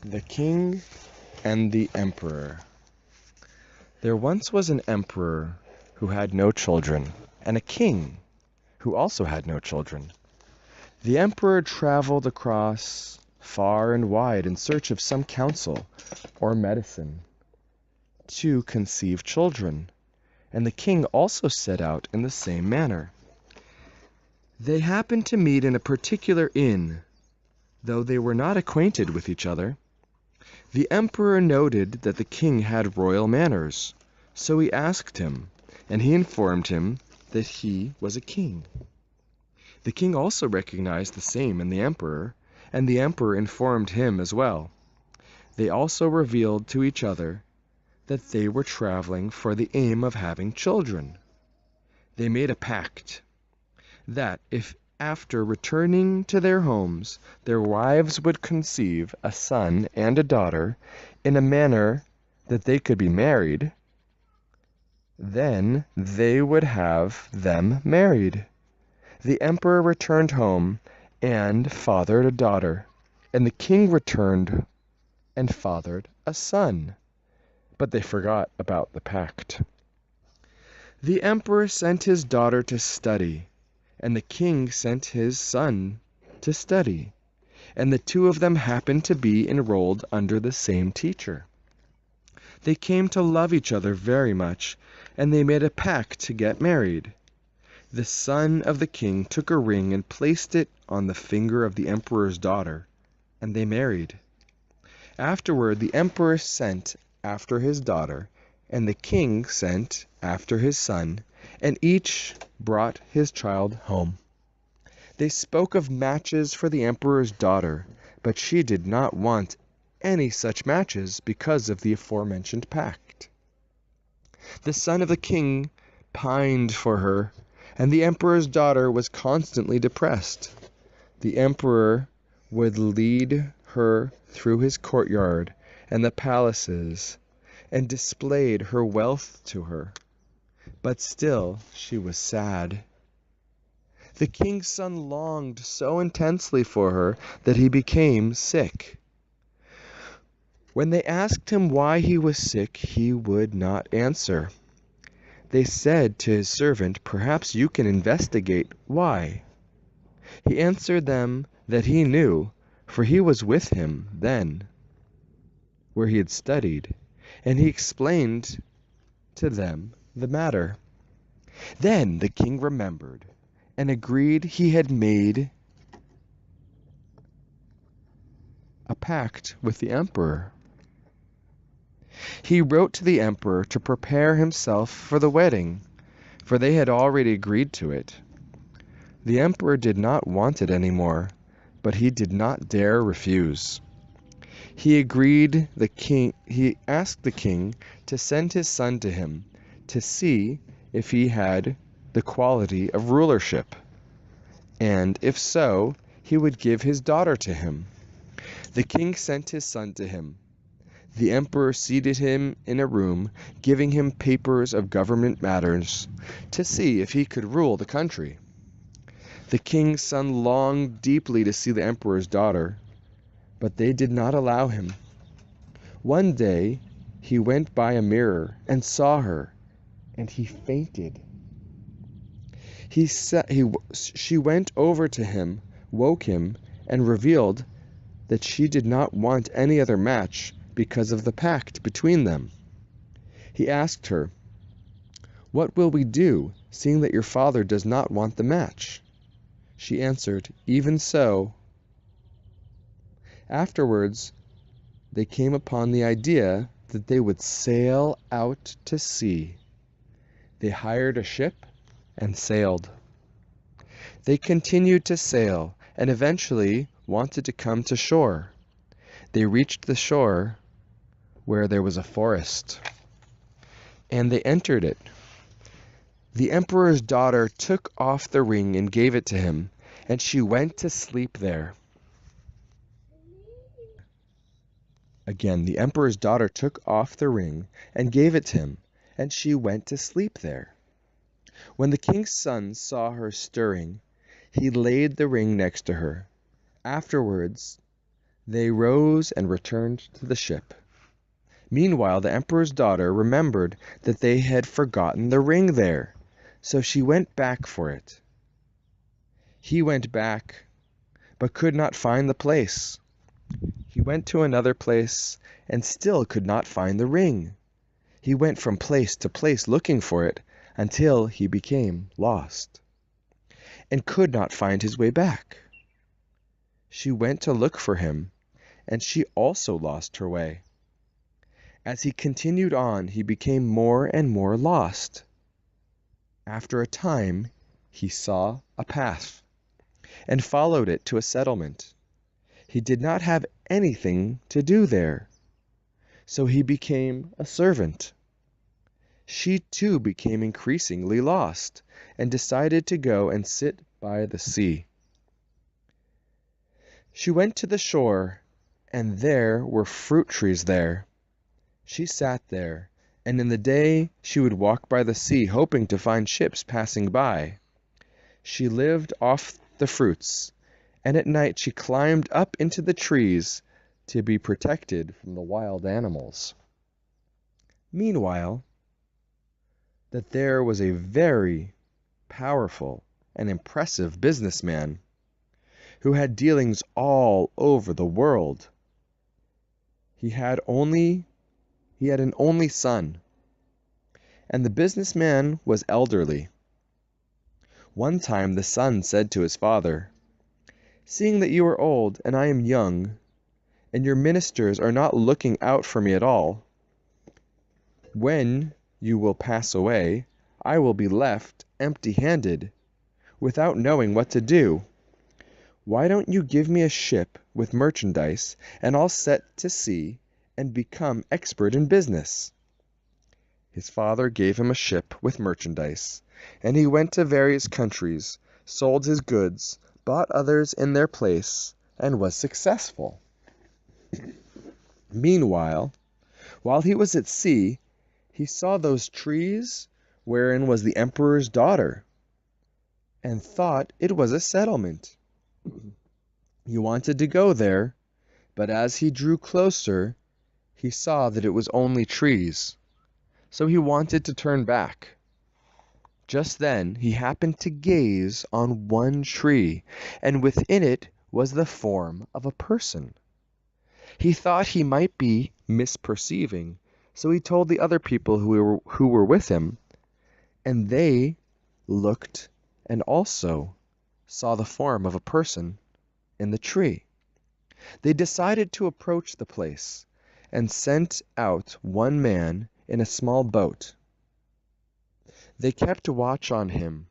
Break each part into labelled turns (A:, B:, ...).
A: The King and the Emperor. There once was an emperor who had no children, and a king who also had no children. The emperor traveled across far and wide in search of some counsel or medicine to conceive children, and the king also set out in the same manner. They happened to meet in a particular inn, though they were not acquainted with each other. The emperor noted that the king had royal manners, so he asked him, and he informed him that he was a king. The king also recognized the same in the emperor, and the emperor informed him as well. They also revealed to each other that they were traveling for the aim of having children. They made a pact that if after returning to their homes, their wives would conceive a son and a daughter in a manner that they could be married, then they would have them married. The emperor returned home and fathered a daughter, and the king returned and fathered a son. But they forgot about the pact. The emperor sent his daughter to study, and the king sent his son to study, and the two of them happened to be enrolled under the same teacher. They came to love each other very much, and they made a pact to get married. The son of the king took a ring and placed it on the finger of the emperor's daughter, and they married. Afterward, the emperor sent after his daughter, and the king sent after his son, and each brought his child home. They spoke of matches for the emperor's daughter, but she did not want any such matches because of the aforementioned pact. The son of the king pined for her, and the emperor's daughter was constantly depressed. The emperor would lead her through his courtyard and the palaces, and displayed her wealth to her. But still she was sad. The king's son longed so intensely for her that he became sick. When they asked him why he was sick, he would not answer. They said to his servant, "Perhaps you can investigate why." He answered them that he knew, for he was with him then, where he had studied, and he explained to them the matter. Then the king remembered and agreed he had made a pact with the emperor. He wrote to the emperor to prepare himself for the wedding, for they had already agreed to it. The emperor did not want it any more, but he did not dare refuse. He asked the king to send his son to him to see if he had the quality of rulership, and if so, he would give his daughter to him. The king sent his son to him. The emperor seated him in a room, giving him papers of government matters to see if he could rule the country. The king's son longed deeply to see the emperor's daughter, but they did not allow him. One day he went by a mirror and saw her, and he fainted. She went over to him, woke him, and revealed that she did not want any other match because of the pact between them. He asked her, "What will we do, seeing that your father does not want the match?" She answered, "Even so." Afterwards, they came upon the idea that they would sail out to sea. They hired a ship and sailed. They continued to sail and eventually wanted to come to shore. They reached the shore where there was a forest, and they entered it. The emperor's daughter took off the ring and gave it to him, and she went to sleep there. Again, the emperor's daughter took off the ring and gave it to him, and she went to sleep there. When the king's son saw her stirring, he laid the ring next to her. Afterwards, They rose and returned to the ship. Meanwhile, the emperor's daughter remembered that they had forgotten the ring there, so she went back for it. He went back, but could not find the place. He went to another place and still could not find the ring. He went from place to place looking for it until he became lost and could not find his way back. She went to look for him, and she also lost her way. As he continued on, he became more and more lost. After a time, he saw a path and followed it to a settlement. He did not have anything to do there, so he became a servant. She too became increasingly lost and decided to go and sit by the sea. She went to the shore, and there were fruit trees there. She sat there, and in the day she would walk by the sea, hoping to find ships passing by. She lived off the fruits, and at night she climbed up into the trees to be protected from the wild animals. Meanwhile, that there was a very powerful and impressive businessman who had dealings all over the world. He had an only son, and the businessman was elderly. One time the son said to his father, "Seeing that you are old and I am young, and your ministers are not looking out for me at all, when you will pass away, I will be left empty-handed, without knowing what to do. Why don't you give me a ship with merchandise, and I'll set to sea and become expert in business?" His father gave him a ship with merchandise, and he went to various countries, sold his goods, bought others in their place, and was successful. Meanwhile, while he was at sea, he saw those trees wherein was the emperor's daughter, and thought it was a settlement. He wanted to go there, but as he drew closer, he saw that it was only trees, so he wanted to turn back. Just then he happened to gaze on one tree, and within it was the form of a person. He thought he might be misperceiving, so he told the other people who were with him, and they looked and also saw the form of a person in the tree. They decided to approach the place and sent out one man in a small boat. They kept watch on him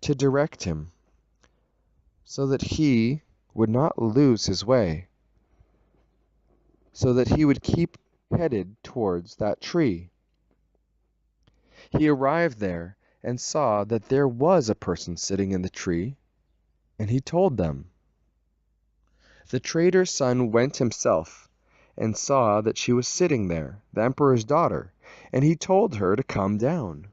A: to direct him so that he would not lose his way, so that he would keep headed towards that tree. He arrived there and saw that there was a person sitting in the tree, and he told them. The trader's son went himself and saw that she was sitting there, the emperor's daughter, and he told her to come down.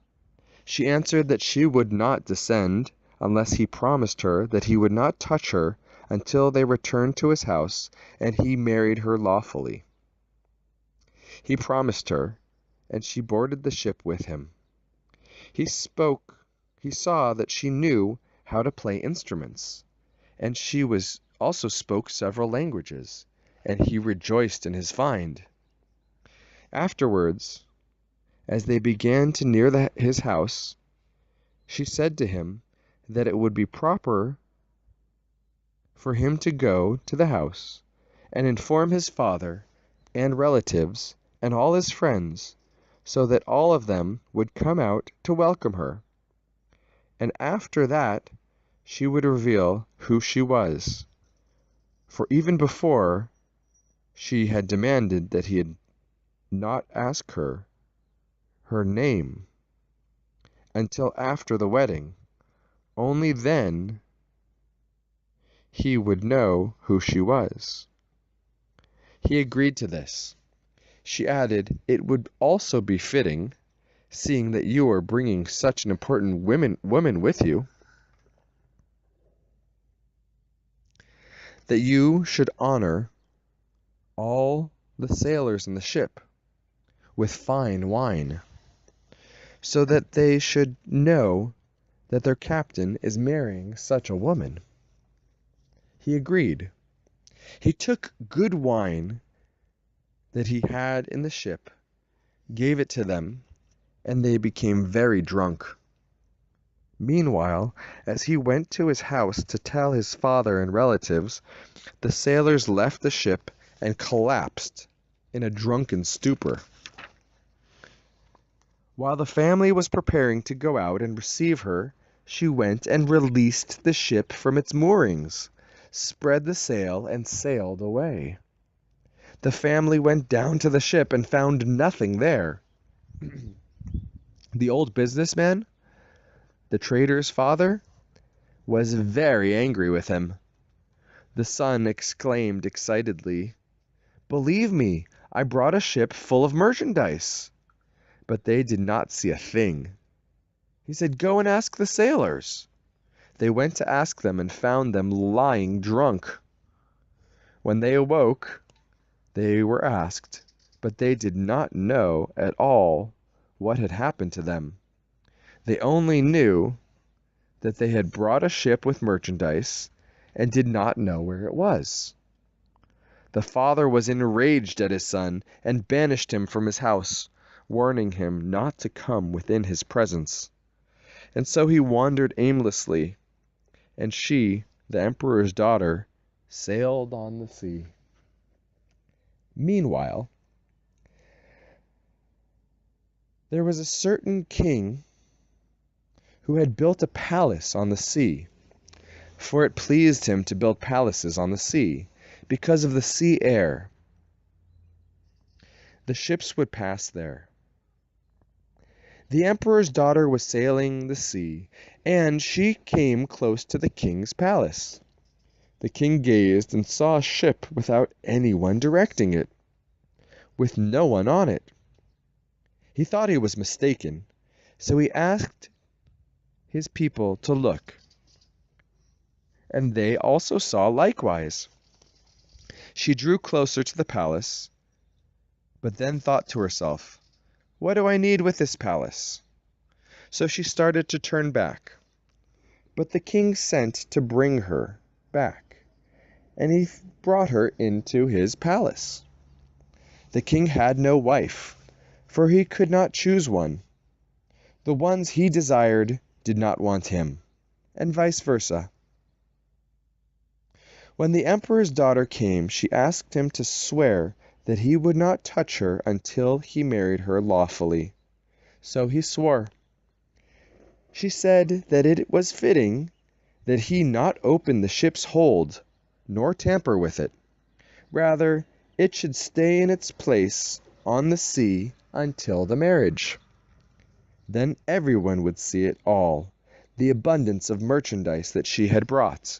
A: She answered that she would not descend unless he promised her that he would not touch her until they returned to his house and he married her lawfully. He promised her, and she boarded the ship with him. He saw that she knew how to play instruments, and she also spoke several languages, and he rejoiced in his find. Afterwards, as they began to near his house, she said to him that it would be proper for him to go to the house and inform his father and relatives and all his friends, so that all of them would come out to welcome her. And after that, she would reveal who she was. For even before, she had demanded that he had not ask her name until after the wedding. Only then he would know who she was. He agreed to this. She added, "It would also be fitting, seeing that you are bringing such an important woman with you." that you should honor all the sailors in the ship with fine wine, so that they should know that their captain is marrying such a woman." He agreed. He took good wine that he had in the ship, gave it to them, and they became very drunk. Meanwhile, as he went to his house to tell his father and relatives, the sailors left the ship and collapsed in a drunken stupor. While the family was preparing to go out and receive her, she went and released the ship from its moorings, spread the sail, and sailed away. The family went down to the ship and found nothing there. The old businessman, the trader's father, was very angry with him. The son exclaimed excitedly, "Believe me, I brought a ship full of merchandise." But they did not see a thing. He said, "Go and ask the sailors." They went to ask them and found them lying drunk. When they awoke, they were asked, but they did not know at all what had happened to them. They only knew that they had brought a ship with merchandise and did not know where it was. The father was enraged at his son and banished him from his house, warning him not to come within his presence. And so he wandered aimlessly, and she, the emperor's daughter, sailed on the sea. Meanwhile, there was a certain king who had built a palace on the sea, for it pleased him to build palaces on the sea, because of the sea air. The ships would pass there. The emperor's daughter was sailing the sea, and she came close to the king's palace. The king gazed and saw a ship without anyone directing it, with no one on it. He thought he was mistaken, so he asked his people to look, and they also saw likewise. She drew closer to the palace, but then thought to herself, "What do I need with this palace?" So she started to turn back. But the king sent to bring her back, and he brought her into his palace. The king had no wife, for he could not choose one. The ones he desired did not want him, and vice versa. When the emperor's daughter came, she asked him to swear that he would not touch her until he married her lawfully. So he swore. She said that it was fitting that he not open the ship's hold, nor tamper with it. Rather, it should stay in its place on the sea until the marriage. Then everyone would see it all, the abundance of merchandise that she had brought.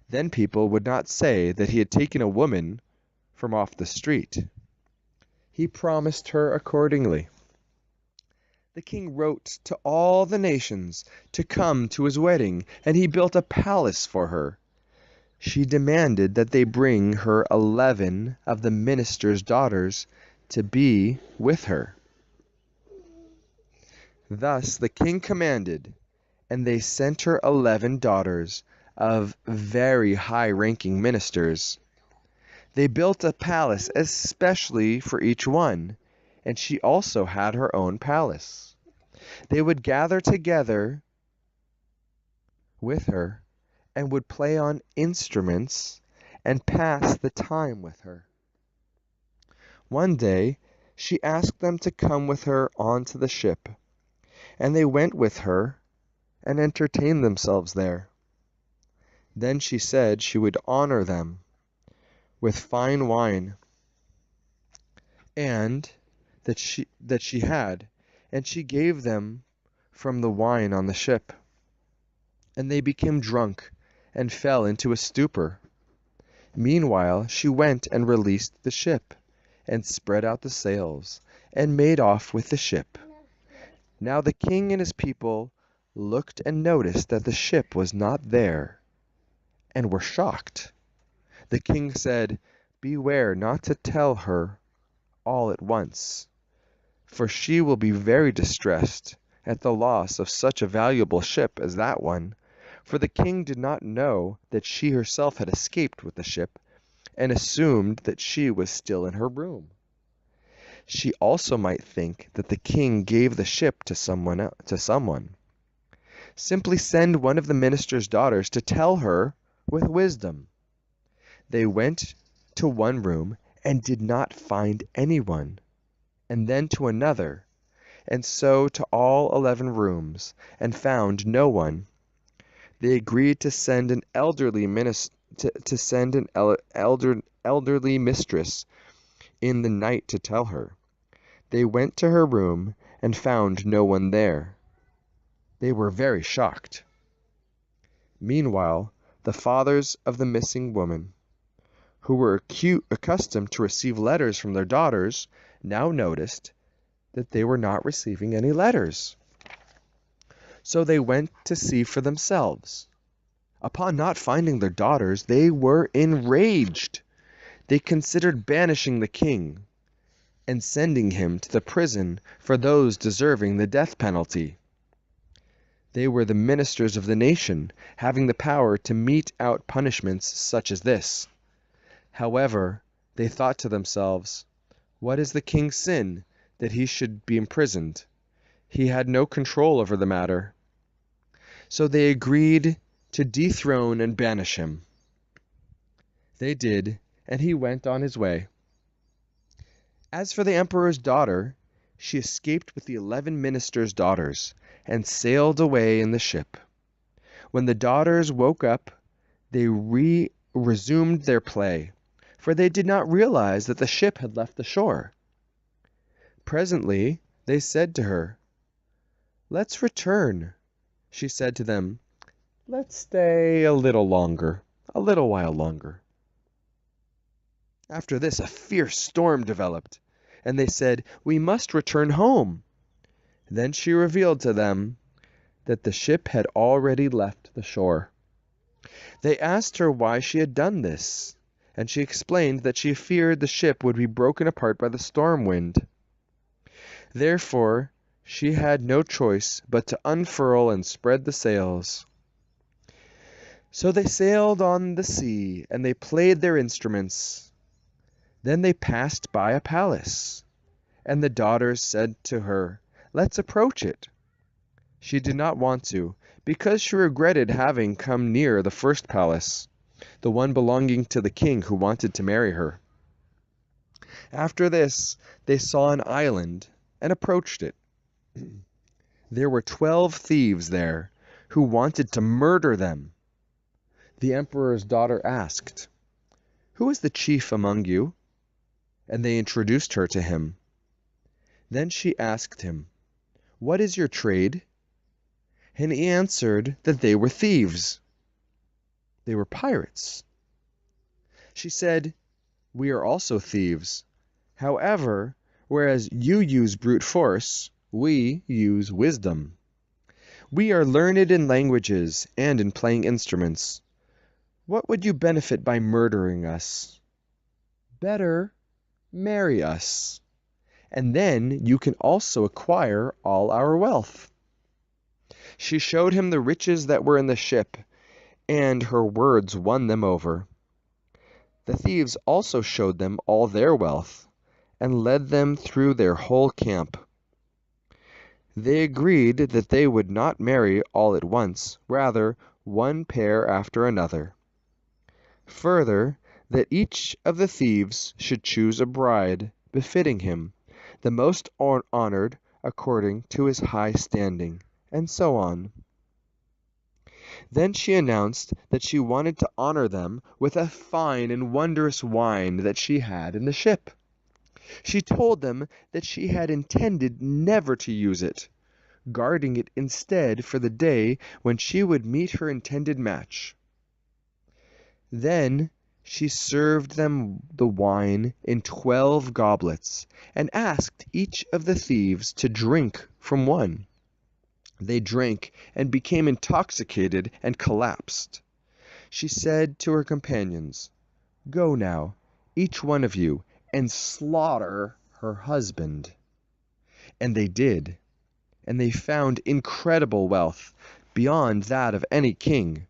A: Then people would not say that he had taken a woman from off the street. He promised her accordingly. The king wrote to all the nations to come to his wedding, and he built a palace for her. She demanded that they bring her 11 of the minister's daughters to be with her. Thus the king commanded, and they sent her 11 daughters of very high-ranking ministers. They built a palace especially for each one, and she also had her own palace. They would gather together with her and would play on instruments and pass the time with her. One day she asked them to come with her onto the ship, and they went with her and entertained themselves there. Then she said she would honor them with fine wine, and that she had, and she gave them from the wine on the ship. And they became drunk and fell into a stupor. Meanwhile she went and released the ship, and spread out the sails, and made off with the ship. Now the king and his people looked and noticed that the ship was not there, and were shocked. The king said, "Beware not to tell her all at once, for she will be very distressed at the loss of such a valuable ship as that one." For the king did not know that she herself had escaped with the ship, and assumed that she was still in her room. She also might think that the king gave the ship to someone. Simply send one of the minister's daughters to tell her with wisdom. They went to one room and did not find anyone, and then to another, and so to all 11 rooms, and found no one. They agreed to send an elderly elderly mistress in the night to tell her. They went to her room and found no one there. They were very shocked. Meanwhile, the fathers of the missing woman, who were accustomed to receive letters from their daughters, now noticed that they were not receiving any letters. So they went to see for themselves. Upon not finding their daughters, they were enraged. They considered banishing the king and sending him to the prison for those deserving the death penalty. They were the ministers of the nation, having the power to mete out punishments such as this. However, they thought to themselves, "What is the king's sin that he should be imprisoned? He had no control over the matter." So they agreed to dethrone and banish him. They did, and he went on his way. As for the emperor's daughter, she escaped with the 11 ministers' daughters and sailed away in the ship. When the daughters woke up, they resumed their play, for they did not realize that the ship had left the shore. Presently they said to her, "Let's return." She said to them, "Let's stay a little while longer." After this, a fierce storm developed, and they said, "We must return home." Then she revealed to them that the ship had already left the shore. They asked her why she had done this, and she explained that she feared the ship would be broken apart by the storm wind. Therefore, she had no choice but to unfurl and spread the sails. So they sailed on the sea, and they played their instruments. Then they passed by a palace, and the daughters said to her, "Let's approach it." She did not want to, because she regretted having come near the first palace, the one belonging to the king who wanted to marry her. After this, they saw an island and approached it. There were 12 thieves there who wanted to murder them. The emperor's daughter asked, "Who is the chief among you?" And they introduced her to him. Then she asked him, "What is your trade?" And he answered that they were thieves. They were pirates. She said, "We are also thieves. However, whereas you use brute force, we use wisdom. We are learned in languages and in playing instruments. What would you benefit by murdering us? Better marry us, and then you can also acquire all our wealth." She showed him the riches that were in the ship, and her words won them over. The thieves also showed them all their wealth, and led them through their whole camp. They agreed that they would not marry all at once, rather one pair after another. Further, that each of the thieves should choose a bride befitting him, the most honored according to his high standing, and so on. Then she announced that she wanted to honor them with a fine and wondrous wine that she had in the ship. She told them that she had intended never to use it, guarding it instead for the day when she would meet her intended match. Then she served them the wine in 12 goblets, and asked each of the thieves to drink from one. They drank and became intoxicated and collapsed. She said to her companions, Go now, each one of you, and slaughter her husband." And they did, and they found incredible wealth, beyond that of any king.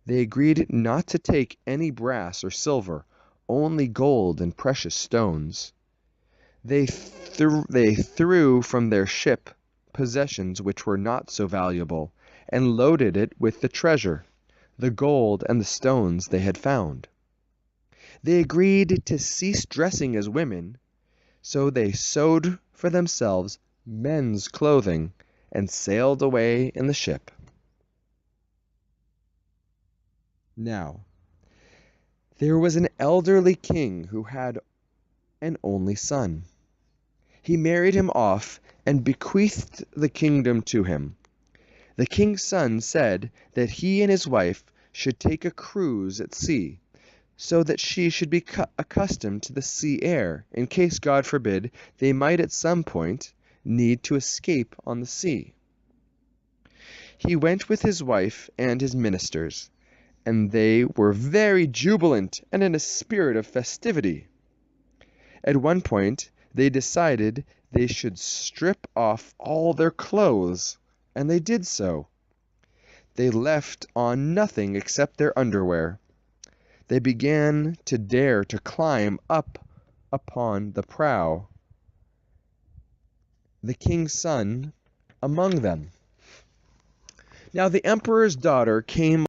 A: They agreed not to take any brass or silver, only gold and precious stones. They threw from their ship possessions which were not so valuable, and loaded it with the treasure, the gold and the stones they had found. They agreed to cease dressing as women, so they sewed for themselves men's clothing and sailed away in the ship. Now, there was an elderly king who had an only son. He married him off and bequeathed the kingdom to him. The king's son said that he and his wife should take a cruise at sea, so that she should be accustomed to the sea air, in case, God forbid, they might at some point need to escape on the sea. He went with his wife and his ministers, and they were very jubilant and in a spirit of festivity. At one point, they decided they should strip off all their clothes, and they did so. They left on nothing except their underwear. They began to dare to climb up upon the prow, the king's son among them. Now the emperor's daughter came